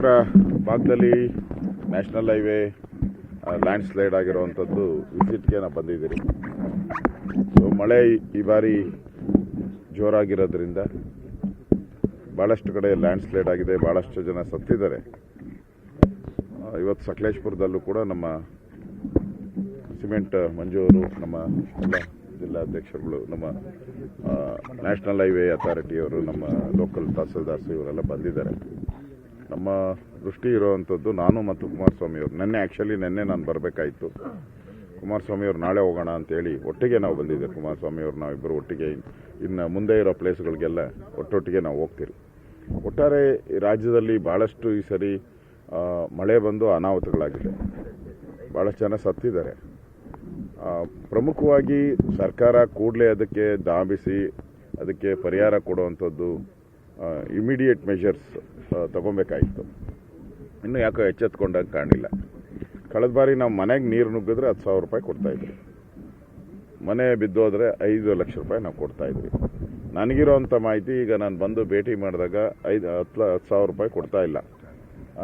ಭಾಗದಲ್ಲಿ national highway land slide ಆಗಿರುವಂಥದ್ದು ವಿಸಿಟ್ಗೆ ನಾವು ಬಂದಿದ್ದೀರಿ. ಸೊ ಮಳೆ ಈ ಬಾರಿ ಜೋರಾಗಿರೋದ್ರಿಂದ ಭಾಳಷ್ಟು ಕಡೆ ಲ್ಯಾಂಡ್ ಸ್ಲೈಡ್ ಆಗಿದೆ, ಭಾಳಷ್ಟು ಜನ ಸತ್ತಿದ್ದಾರೆ. ಇವತ್ತು ಸಕಲೇಶಪುರದಲ್ಲೂ ಕೂಡ ನಮ್ಮ ಸಿಮೆಂಟ್ ಮಂಜು ಅವರು, ನಮ್ಮ ಎಲ್ಲ ಜಿಲ್ಲಾಧ್ಯಕ್ಷರುಗಳು, ನಮ್ಮ ನ್ಯಾಷನಲ್ ಹೈವೇ ಅಥಾರಿಟಿಯವರು, ನಮ್ಮ ಲೋಕಲ್ ತಹಸೀಲ್ದಾರ್ಸ್ ಇವರೆಲ್ಲ ಬಂದಿದ್ದಾರೆ. ನಮ್ಮ ದೃಷ್ಟಿ ಇರುವಂಥದ್ದು ನಾನು ಮತ್ತು ಕುಮಾರಸ್ವಾಮಿಯವರು ನಿನ್ನೆ ನಾನು ಬರಬೇಕಾಯಿತು. ಕುಮಾರಸ್ವಾಮಿಯವರು ನಾಳೆ ಹೋಗೋಣ ಅಂತೇಳಿ ಒಟ್ಟಿಗೆ ನಾವು ಬಂದಿದ್ದೇವೆ. ಕುಮಾರಸ್ವಾಮಿಯವರು ನಾವಿಬ್ಬರು ಒಟ್ಟಿಗೆ ಇನ್ನು ಮುಂದೆ ಇರೋ ಪ್ಲೇಸ್ಗಳಿಗೆಲ್ಲ ಒಟ್ಟೊಟ್ಟಿಗೆ ನಾವು ಹೋಗ್ತೀರಿ. ಒಟ್ಟಾರೆ ಈ ರಾಜ್ಯದಲ್ಲಿ ಭಾಳಷ್ಟು ಈ ಸರಿ ಮಳೆ ಬಂದು ಅನಾಹುತಗಳಾಗಿದೆ, ಭಾಳಷ್ಟು ಜನ ಸತ್ತಿದ್ದಾರೆ. ಪ್ರಮುಖವಾಗಿ ಸರ್ಕಾರ ಕೂಡಲೇ ಅದಕ್ಕೆ ಧಾವಿಸಿ ಅದಕ್ಕೆ ಪರಿಹಾರ ಕೊಡುವಂಥದ್ದು ಇಮಿಡಿಯೇಟ್ ಮೆಷರ್ಸ್ ತಗೊಬೇಕಾಯಿತು. ಇನ್ನೂ ಯಾಕೋ ಎಚ್ಚೆತ್ಕೊಂಡಾಗ ಕಾಣಿಲ್ಲ. ಕಳೆದ ಬಾರಿ ನಾವು ಮನೆಗೆ ನೀರು ನುಗ್ಗಿದ್ರೆ 10,000 ರೂಪಾಯಿ ಕೊಡ್ತಾಯಿದ್ವಿ, ಮನೆ ಬಿದ್ದೋದ್ರೆ 5 ಲಕ್ಷ ರೂಪಾಯಿ ನಾವು ಕೊಡ್ತಾಯಿದ್ವಿ. ನನಗಿರೋಂಥ ಮಾಹಿತಿ ಈಗ ನಾನು ಬಂದು ಭೇಟಿ ಮಾಡಿದಾಗ 10,000 ರೂಪಾಯಿ ಕೊಡ್ತಾ ಇಲ್ಲ.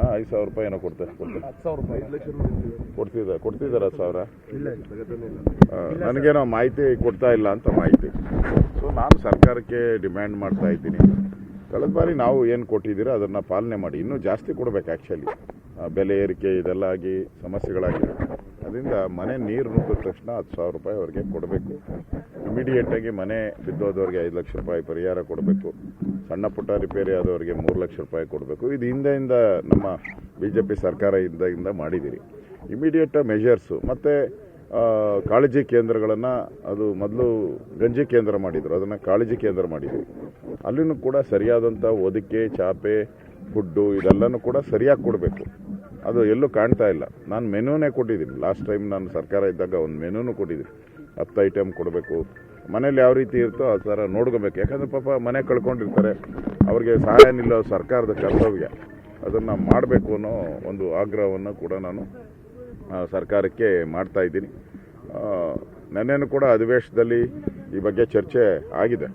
5,000 ರೂಪಾಯಿ ಏನೋ ಕೊಡ್ತಿದ್ದಾರೆ 10,000 ನನಗೇನೋ ಮಾಹಿತಿ ಕೊಡ್ತಾ ಇಲ್ಲ ಅಂತ ಮಾಹಿತಿ. ಸೊ ನಾನು ಸರ್ಕಾರಕ್ಕೆ ಡಿಮ್ಯಾಂಡ್ ಮಾಡ್ತಾ ಇದ್ದೀನಿ, ಕಳೆದ ಬಾರಿ ನಾವು ಏನು ಕೊಟ್ಟಿದ್ದೀರೋ ಅದನ್ನು ಪಾಲನೆ ಮಾಡಿ. ಇನ್ನೂ ಜಾಸ್ತಿ ಕೊಡಬೇಕು. ಆ್ಯಕ್ಚುಲಿ ಬೆಲೆ ಏರಿಕೆ ಇದೆಲ್ಲ ಆಗಿ ಸಮಸ್ಯೆಗಳಾಗಿದೆ. ಅದರಿಂದ ಮನೆ ನೀರು ನುಗ್ಗಿದ ತಕ್ಷಣ 10,000 ರೂಪಾಯಿ ಅವರಿಗೆ ಕೊಡಬೇಕು. ಇಮಿಡಿಯೇಟಾಗಿ ಮನೆ ಬಿದ್ದೋದವ್ರಿಗೆ 5 ಲಕ್ಷ ರೂಪಾಯಿ ಪರಿಹಾರ ಕೊಡಬೇಕು. ಸಣ್ಣ ಪುಟ್ಟ ರಿಪೇರಿ ಆದವರಿಗೆ 3 ಲಕ್ಷ ರೂಪಾಯಿ ಕೊಡಬೇಕು. ಇದು ಹಿಂದೆಯಿಂದ ನಮ್ಮ BJP ಸರ್ಕಾರ ಹಿಂದೆಯಿಂದ ಮಾಡಿದ್ದೀರಿ. ಇಮಿಡಿಯೇಟ್ ಮೆಷರ್ಸು ಮತ್ತು ಕಾಳಜಿ ಕೇಂದ್ರಗಳನ್ನು, ಅದು ಮೊದಲು ಗಂಜಿ ಕೇಂದ್ರ ಮಾಡಿದರು, ಅದನ್ನು ಕಾಳಜಿ ಕೇಂದ್ರ ಮಾಡಿದ್ವಿ. ಅಲ್ಲಿನೂ ಕೂಡ ಸರಿಯಾದಂಥ ಹೊದಿಕೆ, ಚಾಪೆ, ಫುಡ್ಡು ಇದೆಲ್ಲನೂ ಕೂಡ ಸರಿಯಾಗಿ ಕೊಡಬೇಕು. ಅದು ಎಲ್ಲೂ ಕಾಣ್ತಾ ಇಲ್ಲ. ನಾನು ಮೆನುನೇ ಕೊಟ್ಟಿದ್ದೀನಿ. ಲಾಸ್ಟ್ ಟೈಮ್ ನಾನು ಸರ್ಕಾರ ಇದ್ದಾಗ ಒಂದು ಮೆನುನೂ ಕೊಟ್ಟಿದ್ದೀನಿ. 10 ಐಟಮ್ ಕೊಡಬೇಕು. ಮನೇಲಿ ಯಾವ ರೀತಿ ಇರ್ತೋ ಆ ಥರ ನೋಡ್ಕೋಬೇಕು. ಯಾಕಂದರೆ ಪಾಪ ಮನೆ ಕಳ್ಕೊಂಡಿರ್ತಾರೆ, ಅವ್ರಿಗೆ ಸಹಾಯ ನಿಲ್ಲೋ ಸರ್ಕಾರದ ಕರ್ತವ್ಯ. ಅದನ್ನು ಮಾಡಬೇಕು ಅನ್ನೋ ಒಂದು ಆಗ್ರಹವನ್ನು ಕೂಡ ನಾನು ಸರ್ಕಾರಕ್ಕೆ ಮಾಡ್ತಾ ಇದ್ದೀನಿ. ನೆನ್ನೆನೂ ಕೂಡ ಅಧಿವೇಶನದಲ್ಲಿ ಈ ಬಗ್ಗೆ ಚರ್ಚೆ ಆಗಿದೆ.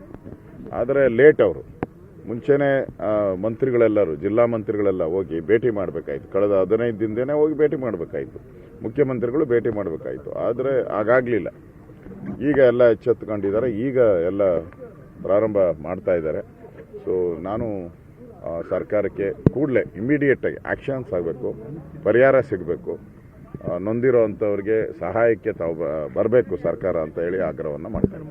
ಆದರೆ ಲೇಟ್ ಅವರು ಮುಂಚೆನೇ ಮಂತ್ರಿಗಳೆಲ್ಲರೂ, ಜಿಲ್ಲಾ ಮಂತ್ರಿಗಳೆಲ್ಲ ಹೋಗಿ ಭೇಟಿ ಮಾಡಬೇಕಾಯಿತು. ಕಳೆದ 15 ದಿನದೇ ಹೋಗಿ ಭೇಟಿ ಮಾಡಬೇಕಾಯಿತು. ಮುಖ್ಯಮಂತ್ರಿಗಳು ಭೇಟಿ ಮಾಡಬೇಕಾಯಿತು. ಆದರೆ ಆಗಾಗಲಿಲ್ಲ. ಈಗ ಎಲ್ಲ ಎಚ್ಚೆತ್ತುಕೊಂಡಿದ್ದಾರೆ. ಈಗ ಎಲ್ಲ ಪ್ರಾರಂಭ ಮಾಡ್ತಾ ಇದ್ದಾರೆ. ಸೊ ನಾನು ಸರ್ಕಾರಕ್ಕೆ ಕೂಡಲೇ ಇಮಿಡಿಯೇಟಾಗಿ ಆ್ಯಕ್ಷನ್ಸ್ ಆಗಬೇಕು, ಪರಿಹಾರ ಸಿಗಬೇಕು, ನೊಂದಿರೋ ಅಂಥವ್ರಿಗೆ ಸಹಾಯಕ್ಕೆ ತಾವು ಬರಬೇಕು ಸರ್ಕಾರ ಅಂತ ಹೇಳಿ ಆಗ್ರಹವನ್ನು ಮಾಡ್ತಾರೆ.